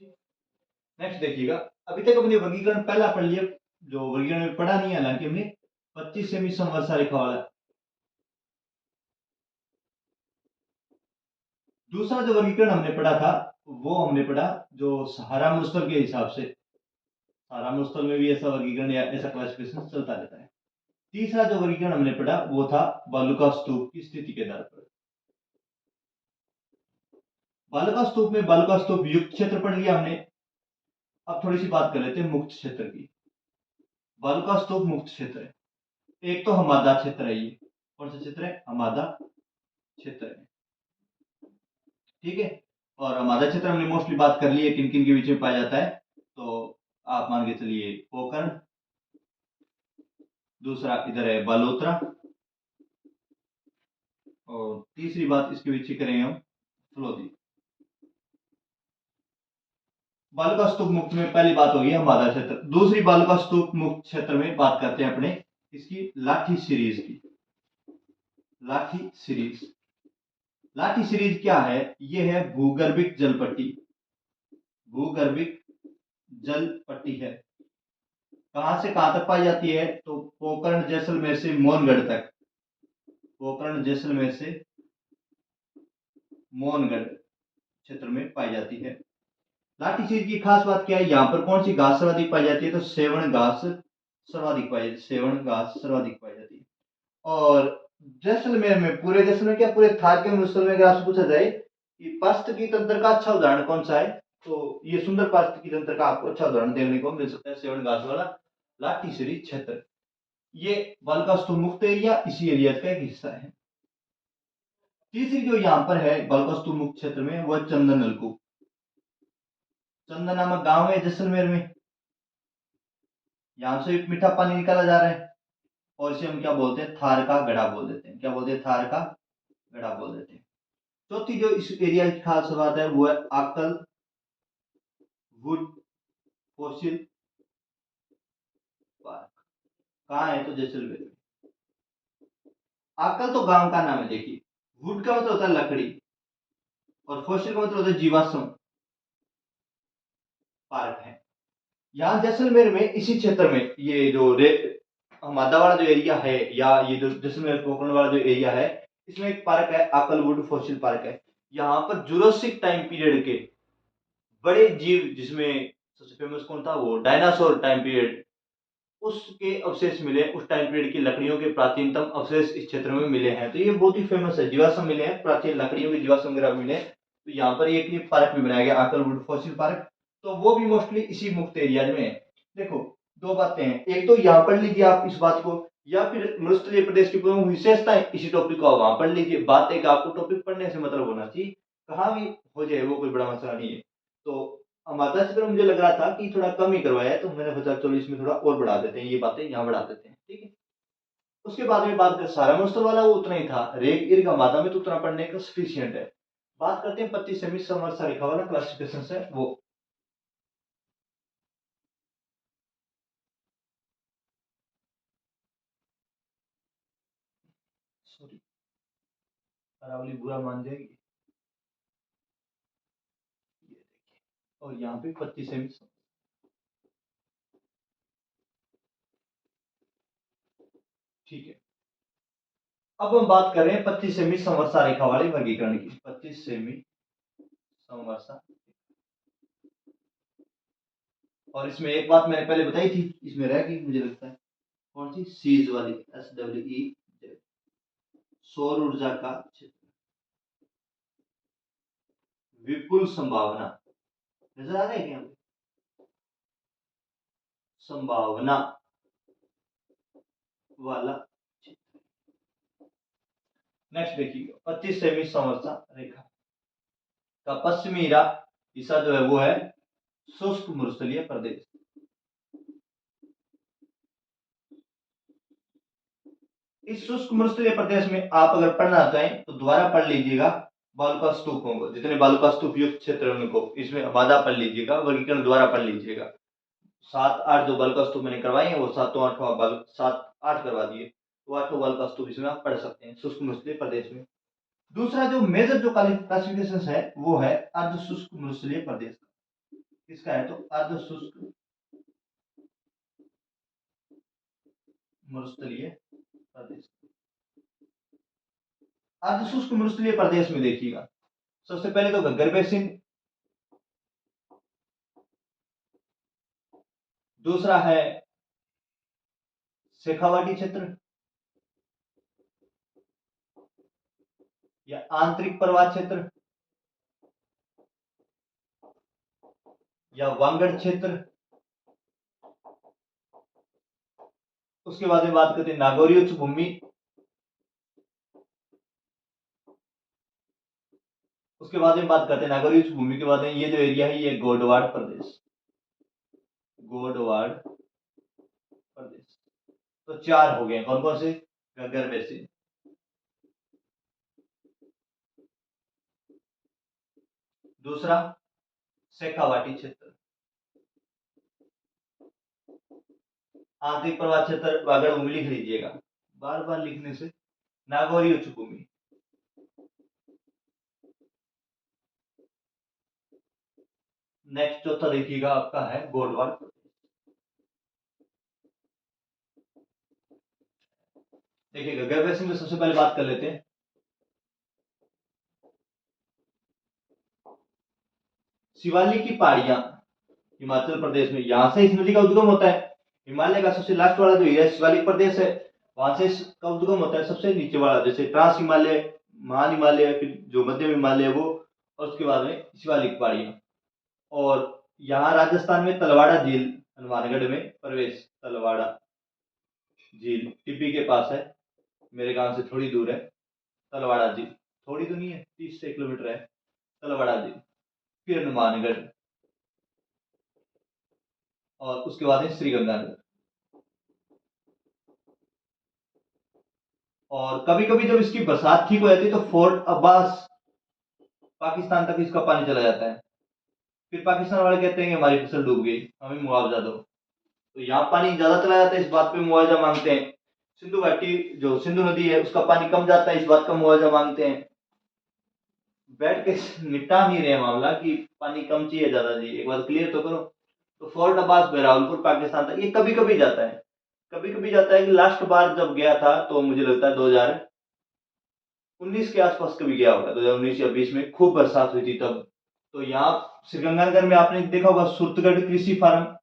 Next देखिएगा, अभी तक हमने वर्गीकरण पहला पढ़ लिया, जो वर्गीकरण में पढ़ा नहीं है, हालांकि हमने 25 सेमी समवर्षा रेखा वाला। दूसरा जो वर्गीकरण हमने पढ़ा था वो हमने पढ़ा जो सहारा मरुस्थल के हिसाब से, सहारा मरुस्थल में भी ऐसा वर्गीकरण या ऐसा क्लासिफिकेशन चलता रहता है। तीसरा जो वर्गीकरण हमने पढ़ा वो था बालुका स्तूप की स्थिति के आधार पर। बालुका स्तूप में बालुका स्तूप युक्त क्षेत्र पढ़ लिया हमने। अब थोड़ी सी बात कर लेते हैं मुक्त क्षेत्र की। बालुका स्तूप मुक्त क्षेत्र है, एक तो हमादा क्षेत्र है, ये कौन सा क्षेत्र है, हमादा क्षेत्र है, ठीक है। और हमादा क्षेत्र हमने मोस्टली बात कर ली है किन किन के बीच में पाया जाता है, तो आप मान के चलिए पोखरण, दूसरा इधर है बालोतरा, और तीसरी बात इसके पीछे करेंगे हम फलोदी। बालुका स्तूप मुक्त में पहली बात होगी हमारा क्षेत्र। दूसरी बालुका स्तूप मुक्त क्षेत्र में बात करते हैं अपने इसकी लाठी सीरीज की। लाठी सीरीज, लाठी सीरीज क्या है, यह है भूगर्भिक जल पट्टी, भूगर्भिक जल पट्टी है। कहां से कहां तक पाई जाती है, तो पोखरण जैसलमेर से मोहनगढ़ तक, पोखरण जैसलमेर से मोहनगढ़ क्षेत्र में पाई जाती है। लाठी सीरीज की खास बात क्या है, यहाँ पर कौन सी घास सर्वाधिक पाई जाती है, तो सेवण घास सर्वाधिक पाई जाती है, सेवण घास सर्वाधिक पाई जाती है। और जैसलमेर में, पूरे जैसलमेर क्या पूरे थार के मरुस्थल में अगर आपसे पूछा जाए कि पारिस्थितिकी तंत्र का अच्छा उदाहरण कौन सा है, तो ये सुंदर पारिस्थितिकी तंत्र का आपको अच्छा उदाहरण देखने को मिल सकता है सेवण घास वाला लाठी सीरीज क्षेत्र। ये बालुका स्तूप मुक्त एरिया इसी एरिया का एक हिस्सा है। तीसरी जो यहाँ पर है बालुका स्तूप मुक्त क्षेत्र में, वह चंदन नलकूप। चंदन नामक गांव है जैसलमेर में, यहां से एक मीठा पानी निकाला जा रहा है, और इसे हम क्या बोलते हैं, थार का गढ़ा बोल देते हैं। क्या बोलते हैं, थार का गढ़ा बोल देते हैं। चौथी जो इस एरिया की खास बात है वो है आकल वुड फॉसिल पार्क। कहाँ है, तो जैसलमेर में। आकल तो गांव का नाम है, देखिए वुड का मतलब होता है लकड़ी, और फॉसिल का मतलब होता है जीवाश्म पार्क है। यहाँ जैसलमेर में इसी क्षेत्र में ये जो हमादा वाला जो एरिया है, या ये जो जैसलमेर पोखरण वाला जो एरिया है, इसमें एक पार्क है आकलवुड फॉसिल पार्क है। यहाँ पर जुरासिक टाइम पीरियड के बड़े जीव, जिसमें सबसे फेमस कौन था, वो डायनासोर टाइम पीरियड, उसके अवशेष मिले, उस टाइम पीरियड की लकड़ियों के प्राचीनतम अवशेष इस क्षेत्र में मिले हैं। तो ये बहुत ही फेमस है, जीवाश्म मिले हैं, प्राचीन लकड़ियों के जीवाश्म वगैरह मिले हैं। तो यहाँ पर एक ये पार्क भी बनाया गया आकलवुड फॉसिल पार्क, तो वो भी मोस्टली इसी मुक्त एरिया में है। देखो दो बातें हैं, एक तो यहाँ पढ़ लीजिए आप इस बात को, या फिर मरुस्थलीय प्रदेश की प्रमुख विशेषताएं, इसी टॉपिक को आप वहां पढ़ लीजिए। बात एक आपको टॉपिक पढ़ने से मतलब होना चाहिए, कहाँ भी हो जाए वो कोई बड़ा मसला नहीं है। तो हमारा क्षेत्र मुझे लग रहा था कि थोड़ा कम ही करवाया है, तो मैंने सोचा चलो इसमें थोड़ा और बढ़ा देते हैं, ये बातें यहाँ बढ़ा देते हैं, ठीक है। उसके बाद में बात करें सारा मुश्किल वाला, वो उतना ही था, रेग इर्ग मादा में तो उतना पढ़ने का सफिशियंट है। बात करते हैं 25 सेमी समवर्षा रेखा वाला क्लासिफिकेशन से, वो सॉरी अरावली बुरा मान जाएगी, ये देखिए, और यहाँ पे 25 सेमी, ठीक है। अब हम बात कर रहे हैं 25 सेमी समवर्षा रेखा वाले वर्गीकरण की। 25 सेमी समवर्षा, और इसमें एक बात मैंने पहले बताई थी, इसमें रह गई मुझे लगता है, कौन सी, सीज वाली, SWE, सौर ऊर्जा का क्षेत्र, विपुल संभावना, नजर आ रहा है क्या, संभावना वाला क्षेत्र। नेक्स्ट देखिए 25 सेमी समवर्षा रेखा का पश्चिमी हिस्सा जो है वो है शुष्क मरुस्थलीय प्रदेश। इस शुष्क मरुस्थलीय प्रदेश में आप अगर पढ़ना चाहें तो दोबारा पढ़ लीजिएगा बालुका स्तूपों को, जितने बालुका स्तूप युक्त क्षेत्र उनको, इसमें आबादा पढ़ लीजिएगा, वर्गीकरण दोबारा पढ़ लीजिएगा। 7-8 जो बालुका स्तूप मैंने करवाए हैं वो 7-8 7-8 करवा दिए, तो 8 बालुका स्तूप इसमें आप पढ़ सकते हैं शुष्क मरुस्थलीय प्रदेश में। दूसरा जो मेजर जो क्लासिफिकेशन है वो है अर्ध शुष्क मरुस्थलीय प्रदेश। किसका है, तो अर्ध शुष्क मरुस्थलीय प्रदेश। अर्ध शुष्क मरुस्थलीय प्रदेश में देखिएगा, सबसे पहले तो घग्गर बेसिन, दूसरा है शेखावाटी क्षेत्र या आंतरिक प्रवाह क्षेत्र या वांगड़ क्षेत्र। उसके बाद में बात करते हैं नागौरी उच्च भूमि, उसके बाद में बात करते हैं नागौरी उच्च भूमि के बाद में ये जो एरिया है ये गोडवाड़ प्रदेश, गोडवाड़ प्रदेश। तो 4 हो गए, कौन कौन से, घग्गर बेसिन, दूसरा शेखावाटी क्षेत्र, आंतरिक प्रवाह क्षेत्र वागड़ भूमि लिख लीजिएगा, बार बार लिखने से, नागौरी उच्च भूमि, नेक्स्ट चौथा देखिएगा आपका है गोडवाड़ प्रदेश। देखिए घग्गर बेसिन में सबसे पहले बात कर लेते हैं, शिवालिक की पहाड़ियां हिमाचल प्रदेश में, यहां से इस नदी का उद्गम होता है। हिमालय का सबसे लास्ट वाला जो एरिया शिवालिक प्रदेश है, वहां से इसका उद्गम होता है, सबसे नीचे वाला जैसे ट्रांस हिमालय, महान हिमालय, फिर जो मध्य हिमालय है वो, और उसके बाद में शिवालिक पहाड़ियां। और यहाँ राजस्थान में तलवाड़ा झील हनुमानगढ़ में प्रवेश, तलवाड़ा झील टिब्बी के पास है, मेरे गांव से थोड़ी दूर है तलवाड़ा झील, थोड़ी तो नहीं है, 30 से किलोमीटर है तलवाड़ा झील। फिर हनुमानगढ़ और उसके बाद है श्रीगंगानगर। और कभी कभी जब इसकी बरसात ठीक हो जाती है तो फोर्ट अब्बास पाकिस्तान तक इसका पानी चला जाता है। फिर पाकिस्तान वाले कहते हैं कि हमारी फसल डूब गई, हमें मुआवजा दो, तो यहाँ पानी ज्यादा चला जाता है, इस बात पे मुआवजा मांगते हैं। सिंधु घाटी जो सिंधु नदी है उसका पानी कम जाता है, इस बात का मुआवजा मांगते हैं। बैठ के निपटा नहीं रहे मामला कि पानी कम चाहिए ज्यादा चाहिए, एक बार क्लियर तो करो। तो फोर्ट अब्बास बहरावलपुर पाकिस्तान तक ये कभी कभी जाता है, कभी कभी जाता है। कि लास्ट बार जब गया था तो मुझे लगता है 2019 के आसपास कभी गया होगा, 2019 या 20 में खूब बरसात हुई थी तब। तो यहाँ श्रीगंगानगर में आपने देखा होगा सुरतगढ़ कृषि फार्म,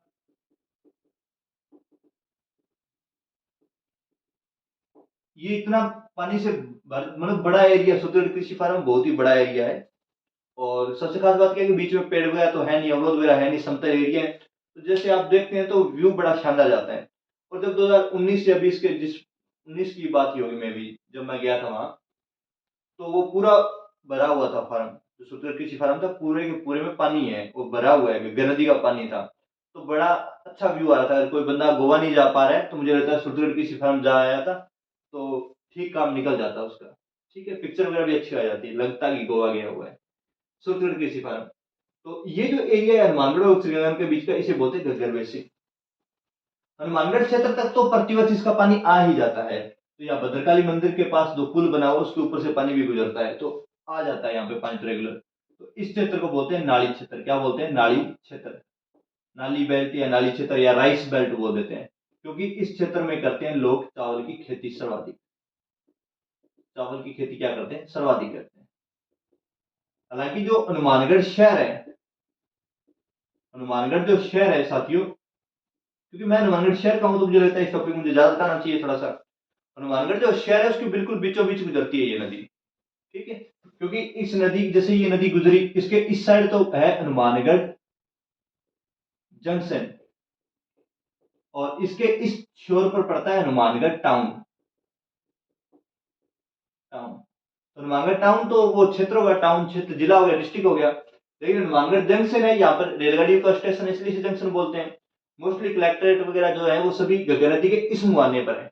ये इतना पानी से मतलब बड़ा एरिया, सुरतगढ़ कृषि फार्म बहुत ही बड़ा एरिया है। और सबसे खास बात क्या है कि बीच में पेड़ वगैरह तो है नहीं, अवरोध वगैरह है नहीं, समतल एरिया है, तो जैसे आप देखते हैं तो व्यू बड़ा शानदार जाता है। और जब 2019 या 20 के, जिस 19 की बात ही होगी मैं भी, जब मैं गया था वहां, तो वो पूरा भरा हुआ था फार्म, जो सुरतगढ़ कृषि फार्म था पूरे के पूरे में पानी है, वो भरा हुआ है, गंगा नदी का पानी था। तो बड़ा अच्छा व्यू आ रहा था। अगर कोई बंदा गोवा नहीं जा पा रहा है तो मुझे लगता है सुरतगढ़ कृषि फार्म जा आया था तो ठीक काम निकल जाता उसका। ठीक है, पिक्चर वगैरह भी अच्छी आ जाती है, लगता कि गोवा गया हुआ है सुरतगढ़ कृषि फार्म। तो ये जो एरिया है हनुमानगढ़ और श्रीगंगानगर के बीच का, इसे बोलते हैं घग्गर बेसिन। हनुमानगढ़ क्षेत्र तक तो प्रतिवर्ष इसका पानी आ ही जाता है। तो यहाँ भद्रकाली मंदिर के पास जो पुल बना हुआ उसके ऊपर से पानी भी गुजरता है, तो आ जाता है यहाँ पे पानी तो रेगुलर। तो इस क्षेत्र को बोलते हैं नाली क्षेत्र। क्या बोलते हैं, नाली क्षेत्र, नाली बेल्ट या नाली क्षेत्र या राइस बेल्ट बोल देते हैं, क्योंकि इस क्षेत्र में करते हैं लोग चावल की खेती सर्वाधिक। चावल की खेती क्या करते हैं, सर्वाधिक करते हैं। हालांकि जो हनुमानगढ़ शहर है, हनुमानगढ़ जो शहर है साथियों, क्योंकि मैं हनुमानगढ़ शहर का हूं तो मुझे लगता है इस टॉपिक मुझे ज्यादा बताना चाहिए थोड़ा सा। हनुमानगढ़ जो शहर है उसके बिल्कुल बीचों बीच गुजरती है ये नदी। ठीक है, क्योंकि इस नदी, जैसे ये नदी गुजरी, इसके इस साइड तो है हनुमानगढ़ जंक्शन, और इसके इस छोर पर पड़ता है हनुमानगढ़ टाउन। टाउन तो हनुमानगढ़ टाउन तो वो क्षेत्र होगा, टाउन क्षेत्र, जिला हो गया, डिस्ट्रिक्ट हो गया। लेकिन हनुमानगढ़ जंक्शन है, यहाँ पर रेलगाड़ियों का स्टेशन है, इसलिए इसे जंक्शन बोलते हैं। मोस्टली कलेक्ट्रेट वगैरह जो है वो सभी घग्गर नदी के इस मुहाने पर है।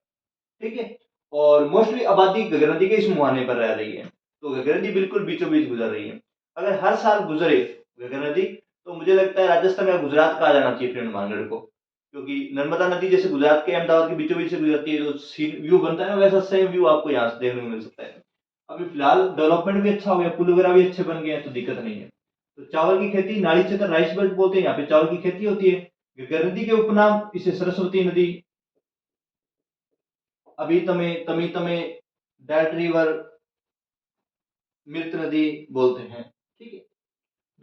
ठीक है, और मोस्टली आबादी घग्गर नदी के इस मुहाने पर रह रही है, तो घग्गर नदी बिल्कुल बीचों बीच गुजर रही है। अगर हर साल गुजरे घग्गर नदी तो मुझे लगता है राजस्थान या गुजरात का आ जाना चाहिए फिर हनुमानगढ़ को, क्योंकि नर्मदा नदी जैसे गुजरात के अहमदाबाद के बीचों बीच से गुजरती है, जो सीन व्यू बनता है वैसा सेम व्यू आपको यहाँ से देखने को मिल सकता है। अभी फिलहाल डेवलपमेंट भी अच्छा हो गया, पुल वगैरह भी अच्छे बन गए हैं, तो दिक्कत नहीं है। तो चावल की खेती नाली क्षेत्र राइस बेल्ट बोलते हैं, यहाँ पे चावल की खेती होती है। गग्गर नदी के उपनाम इसे सरस्वती नदी, अभी तमे, तमी तमे, डेल्टा रिवर, मृत नदी बोलते हैं। ठीक है।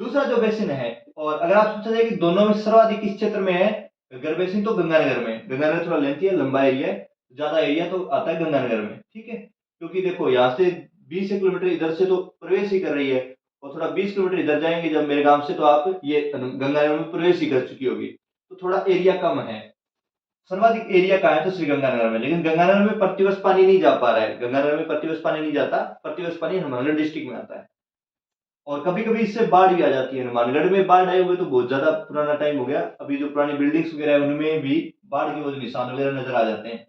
दूसरा जो बेसिन है, और अगर आप सोचा जाए कि दोनों में सर्वाधिक किस क्षेत्र में है, गग्गर बेसिन तो गंगानगर में। गंगानगर थोड़ा लेंथी है, लंबा एरिया है, ज्यादा एरिया तो आता है गंगानगर में। ठीक है। क्योंकि देखो यहाँ से 20 किलोमीटर इधर से तो प्रवेश ही कर रही है, और थोड़ा 20 किलोमीटर इधर जाएंगे जब मेरे गांव से, तो आप ये गंगानगर में प्रवेश ही कर चुकी होगी, तो थोड़ा एरिया कम है। सर्वाधिक एरिया कहाँ है, तो श्रीगंगानगर में। लेकिन गंगानगर में प्रतिवर्ष पानी नहीं जा पा रहा है, गंगानगर में प्रतिवर्ष पानी नहीं जाता, प्रतिवर्ष पानी हनुमानगढ़ डिस्ट्रिक्ट में आता है। और कभी कभी इससे बाढ़ भी आ जाती है। हनुमानगढ़ में बाढ़ आए हुए तो बहुत ज्यादा पुराना टाइम हो गया, अभी जो पुरानी बिल्डिंग्स वगैरह है उनमें भी बाढ़ के वो जो निशान वगैरह नजर आ जाते हैं।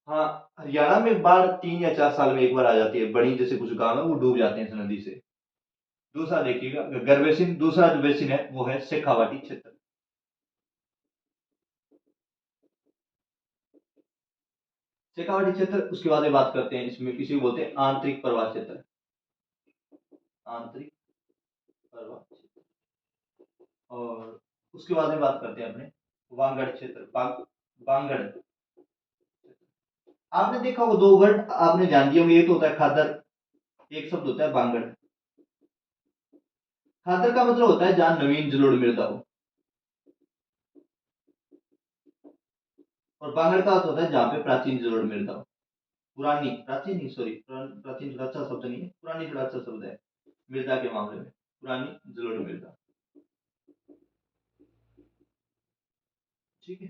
हाँ, हरियाणा में बाढ़ 3 या 4 साल में एक बार आ जाती है, बड़ी जैसे कुछ गांव है वो डूब जाते हैं इस नदी से। दूसरा देखिएगा गग्गर बेसिन, दूसरा जो बेसिन है वो है शेखावाटी क्षेत्र। शेखावाटी क्षेत्र, उसके बाद में बात करते हैं, इसमें किसी को बोलते हैं आंतरिक प्रवाह क्षेत्र। आंतरिक प्रवाह क्षेत्र। और उसके बाद में बात करते हैं अपने वांगड़ क्षेत्र, बांगड़। आपने देखा होगा, दो वर्ड आपने ध्यान दिए होंगे, एक तो होता है खादर, एक शब्द होता है बांगड़। खादर का मतलब होता है जहां नवीन जलोढ़ मृदा हो, और बांगड़ का अर्थ होता है जहां पे प्राचीन जलोढ़ मृदा हो। पुरानी, प्राचीन नहीं, सॉरी, प्राचीन थोड़ा अच्छा शब्द नहीं है, पुरानी थोड़ा अच्छा शब्द है मृदा के मामले में, पुरानी जलोढ़ मृदा। ठीक है।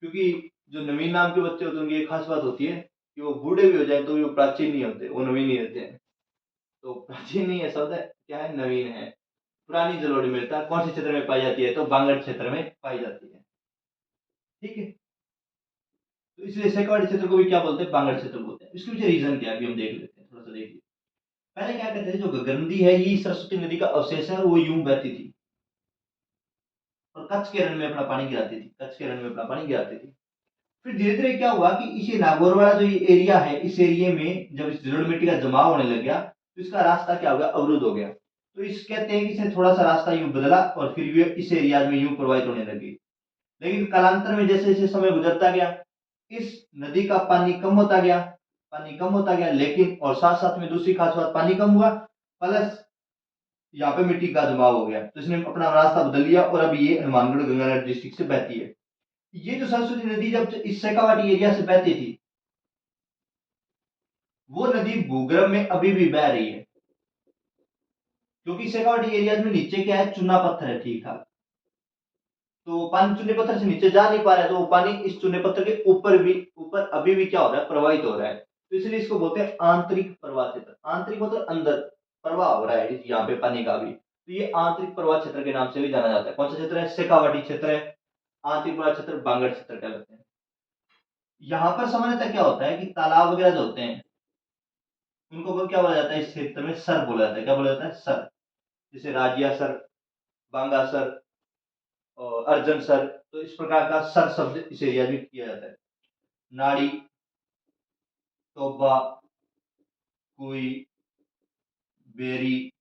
क्योंकि जो नवीन नाम के बच्चे होते हैं उनकी एक खास बात होती है कि वो बूढ़े भी हो जाए तो भी वो प्राचीन नहीं होते, वो नवीन ही रहते हैं। तो प्राचीन नहीं है शब्द है, क्या है, नवीन है। पुरानी जलोढ़ मृदा कौन से क्षेत्र में पाई जाती है, तो बांगड़ क्षेत्र में पाई जाती है। ठीक है। तो इसलिए शेखावाटी क्षेत्र को भी क्या बोलते हैं, बांगड़ क्षेत्र बोलते हैं। इसके पीछे रीजन क्या है अभी हम देख लेते हैं, थोड़ा सा देखिए। पहले क्या कहते थे, जो गंगा नदी है ये सरस्वती नदी का अवशेष है, वो यूं बहती थी और कच्छ के रण में अपना पानी गिराती थी, कच्छ के रण में अपना पानी गिराती थी। फिर धीरे धीरे क्या हुआ कि इसे नागौर वाला जो ये एरिया है, इस एरिया में जब इस जलोढ़ मिट्टी का जमाव होने लग गया, तो इसका रास्ता क्या हो गया, अवरुद्ध हो गया। तो इस कहते हैं कि इसने थोड़ा सा रास्ता यूं बदला और फिर ये इस एरिया में यूं प्रवाहित होने लगी। लेकिन कालांतर में जैसे जैसे समय गुजरता गया, इस नदी का पानी कम होता गया, पानी कम होता गया, लेकिन और साथ साथ में दूसरी खास बात, पानी कम हुआ प्लस यहाँ पे मिट्टी का जमाव हो गया, तो इसने अपना रास्ता बदल लिया और अभी ये हनुमानगढ़ गंगानगर डिस्ट्रिक्ट से बहती है। ये जो सरस्वती नदी जब इस शेखावाटी एरिया से बहती थी, वो नदी भूगर्भ में अभी भी बह रही है, क्योंकि शेखावाटी एरिया में नीचे क्या है, चूना पत्थर है ठीक ठाक, तो पानी चूने पत्थर से नीचे जा नहीं पा रहा है, तो वो पानी इस चूने पत्थर के ऊपर भी, ऊपर अभी भी क्या हो रहा है, प्रवाहित हो रहा है। तो इसलिए इसको बोलते हैं आंतरिक प्रवाह क्षेत्र। आंतरिक मतलब अंदर प्रवाह हो रहा है यहाँ पे पानी का भी, तो ये आंतरिक प्रवाह क्षेत्र के नाम से भी जाना जाता है। कौन सा क्षेत्र है, शेखावाटी क्षेत्र है। आंतरिक प्रवाह क्षेत्र बांगड़ क्षेत्र कहलाते हैं। यहाँ पर सामान्यतः क्या होता है कि तालाब वगैरह जो होते हैं उनको क्या बोला जाता है, इस क्षेत्र में सर बोला जाता है। क्या बोला जाता है, सर। जैसे राजिया सर, बांगा सर और अर्जन सर, तो इस प्रकार का सर शब्द इस एरिया में किया जाता है। नाड़ी, टोबा, कुई, बेरी,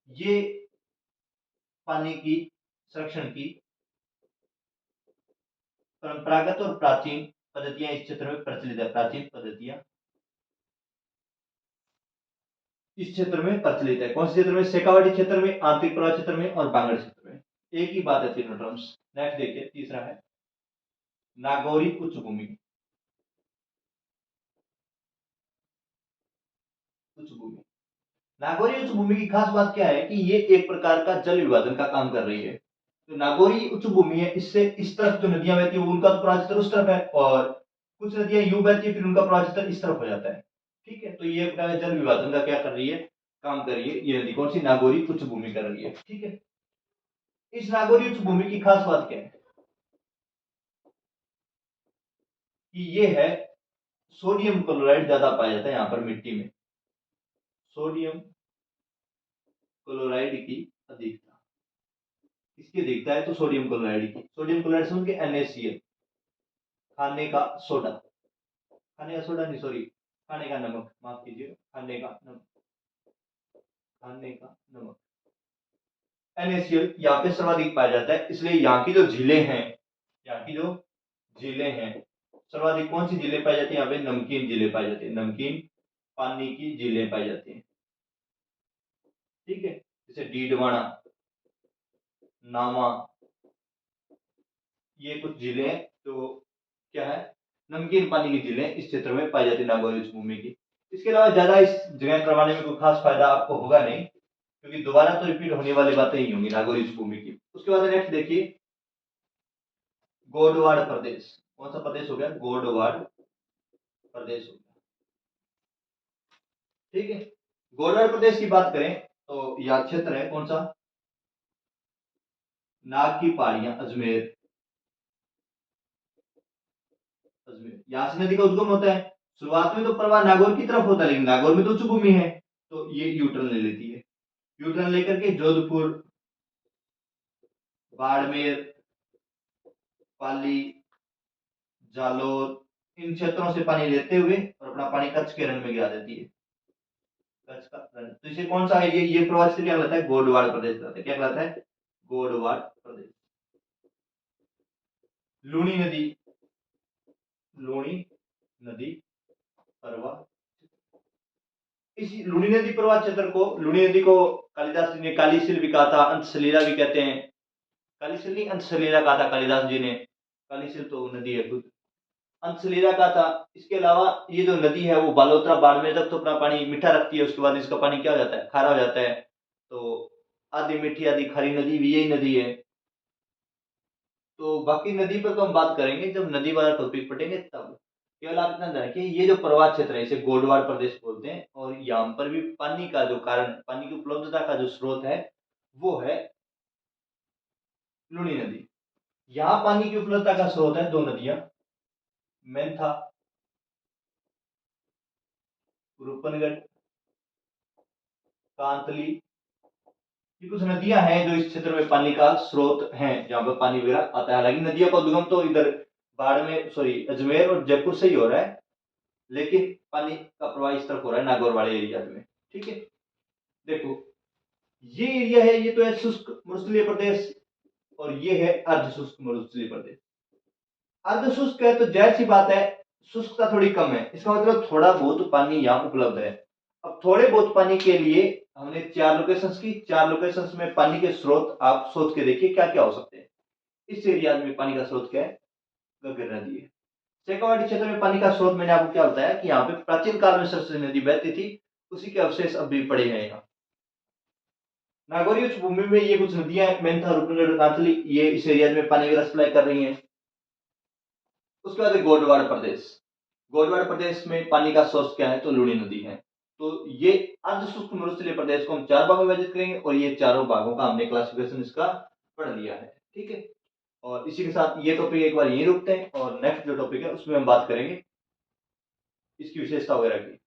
ये पानी की संरक्षण की परंपरागत और प्राचीन पद्धतियां इस क्षेत्र में प्रचलित है। प्राचीन पद्धतियां इस क्षेत्र में प्रचलित है। कौन से क्षेत्र में, शेखावाटी क्षेत्र में, आंतरिक प्रवाह क्षेत्र में और बांगड़ क्षेत्र में। एक ही बात है तीनों टर्म्स। नेक्स्ट देखिए, तीसरा है नागौरी उच्च भूमि। उच्च भूमि, नागौरी उच्च भूमि की खास बात क्या है कि ये एक प्रकार का जल विभाजन का काम कर रही है। तो नागौरी उच्च भूमि है, इससे इस तरफ जो नदियां बहती है उनका तो प्रवाह क्षेत्र उस तरफ है, और कुछ नदियां यूं बहती है फिर उनका प्रवाह क्षेत्र इस तरफ हो जाता है। ठीक है। तो ये एक प्रकार का जल विभाजन का क्या कर रही है, काम कर रही है। ये नदी कौन सी, नागौरी उच्च भूमि कर रही है। ठीक है। इस नागौरी उच्च भूमि की खास बात क्या है कि ये है, सोडियम क्लोराइड ज्यादा पाया जाता है यहाँ पर मिट्टी में। सोडियम क्लोराइड की अधिकता, किसकी अधिकता है, तो सोडियम क्लोराइड की। सोडियम क्लोराइड समझ के NaCl, खाने का सोडा, खाने का सोडा नहीं, सॉरी, खाने का नमक, माफ कीजिए, खाने का नमक। खाने का नमक। NaCl यहाँ पे सर्वाधिक पाया जाता है, इसलिए यहाँ की जो झीलें हैं, यहाँ की जो झीलें हैं, सर्वाधिक कौन सी झीलें पाई जाती है? यहाँ पे नमकीन झीलें पाई जाती है, नमकीन पानी की झीलें पाई जाती हैं। ठीक है, जैसे डीडवाना, नामा, ये कुछ झीलें हैं जो क्या है, नमकीन पानी की झीलें इस क्षेत्र में पाई जाती है, नागौर उच्च भूमि की। इसके अलावा ज्यादा इस जगह करवाने में कोई खास फायदा आपको होगा नहीं, क्योंकि दोबारा तो रिपीट होने वाली बातें ही होंगी नागौर उच्च भूमि की। उसके बाद नेक्स्ट देखिए, गोडवाड़ प्रदेश। कौन सा प्रदेश हो गया? गोडवाड़ प्रदेश हो गया। ठीक है, गोडवाड़ प्रदेश की बात करें तो यह क्षेत्र है कौन सा? नाग की पहाड़ियां, अजमेर। अजमेर, यहाँ से नदी का उद्गम होता है। शुरुआत में तो प्रवाह नागौर की तरफ होता है, लेकिन नागौर में तो उच्च भूमि है, तो ये यूटर्न ले लेती है। यूटर्न लेकर के जोधपुर, बाड़मेर, पाली, जालोर, इन क्षेत्रों से पानी लेते हुए और अपना पानी कच्छ के रण में गिरा देती है। कच्छ का रण, तो इसे कौन सा है? ये प्रवाह क्षेत्र क्या कहलाता है? गोडवाड़ प्रदेश कहलाता है। क्या कहलाता है? गोडवाड़ प्रदेश। लूणी नदी, लूणी नदी प्रवाह, इस लूणी नदी प्रवाह क्षेत्र को, लूणी नदी को कालिदास जी ने कालीसिल भी कहा था, अंतसलीला भी कहते हैं। कालीसिल नहीं, अंतसलीला कहा था कालिदास जी ने। कालीसिल तो नदी है खुद, अंतसलीला कहा था। इसके अलावा ये जो नदी है वो बालोतरा बाड़मेर तक तो अपना पानी मीठा रखती है, उसके बाद इसका पानी क्या हो जाता है? खारा हो जाता है। तो आधी मीठी आधी खारी नदी भी यही नदी है। तो बाकी नदी पर तो हम बात करेंगे जब नदी वाला टॉपिक पढ़ेंगे तब। केवल आप इतना ध्यान रखिए, ये जो प्रवाह क्षेत्र है इसे गोडवाड़ प्रदेश बोलते हैं, और यहाँ पर भी पानी का जो कारण, पानी की उपलब्धता का जो स्रोत है वो है लूणी नदी। यहाँ पानी की उपलब्धता का स्रोत है दो नदियां, मेंथा, रूपनगढ़, कांतली। ये कुछ नदियां हैं जो इस क्षेत्र में पानी का स्रोत हैं, जहां पर पानी वगैरह आता है। हालांकि नदियों का उद्गम तो इधर बाड़मेर, सॉरी, अजमेर और जयपुर से ही हो रहा है, लेकिन पानी का प्रवाह इस तरफ हो रहा है नागौर वाले एरिया में। ठीक है, देखो ये एरिया है, ये तो है शुष्क मरुस्थलीय प्रदेश, और ये है अर्ध शुष्क मरुस्थलीय प्रदेश। अर्ध शुष्क है तो जाहिर सी बात है शुष्कता थोड़ी कम है, इसका मतलब थोड़ा बहुत पानी यहाँ उपलब्ध है। अब थोड़े बहुत पानी के लिए हमने चार लोकेशंस की, चार लोकेशंस में पानी के स्रोत आप सोच के देखिए क्या क्या हो सकते हैं। इस एरिया में पानी का स्रोत क्या है? गग्गर नदी है। शेखावाटी क्षेत्र में पानी का स्रोत मैंने आपको क्या बताया कि यहाँ पे प्राचीन काल में सरस्वती नदी बहती थी, उसी के अवशेष अब भी पड़े हैं यहाँ। नागौरी उच्च भूमि में ये कुछ नदियां, मेंथा, रूपनगढ़, कांतली, ये इस एरिया में पानी वगैरह सप्लाई कर रही हैं। उसके बाद गोडवाड़ प्रदेश। गोडवाड़ प्रदेश में पानी का सोर्स क्या है? तो लूणी नदी है। तो ये अर्ध शुष्क मरुस्थलीय प्रदेश को हम चार भागों में विभाजित करेंगे, और ये चारों भागों का हमने क्लासिफिकेशन इसका पढ़ लिया है। ठीक है, और इसी के साथ ये टॉपिक एक बार यही रुकते हैं, और नेक्स्ट जो टॉपिक है उसमें हम बात करेंगे इसकी विशेषता वगैरह की।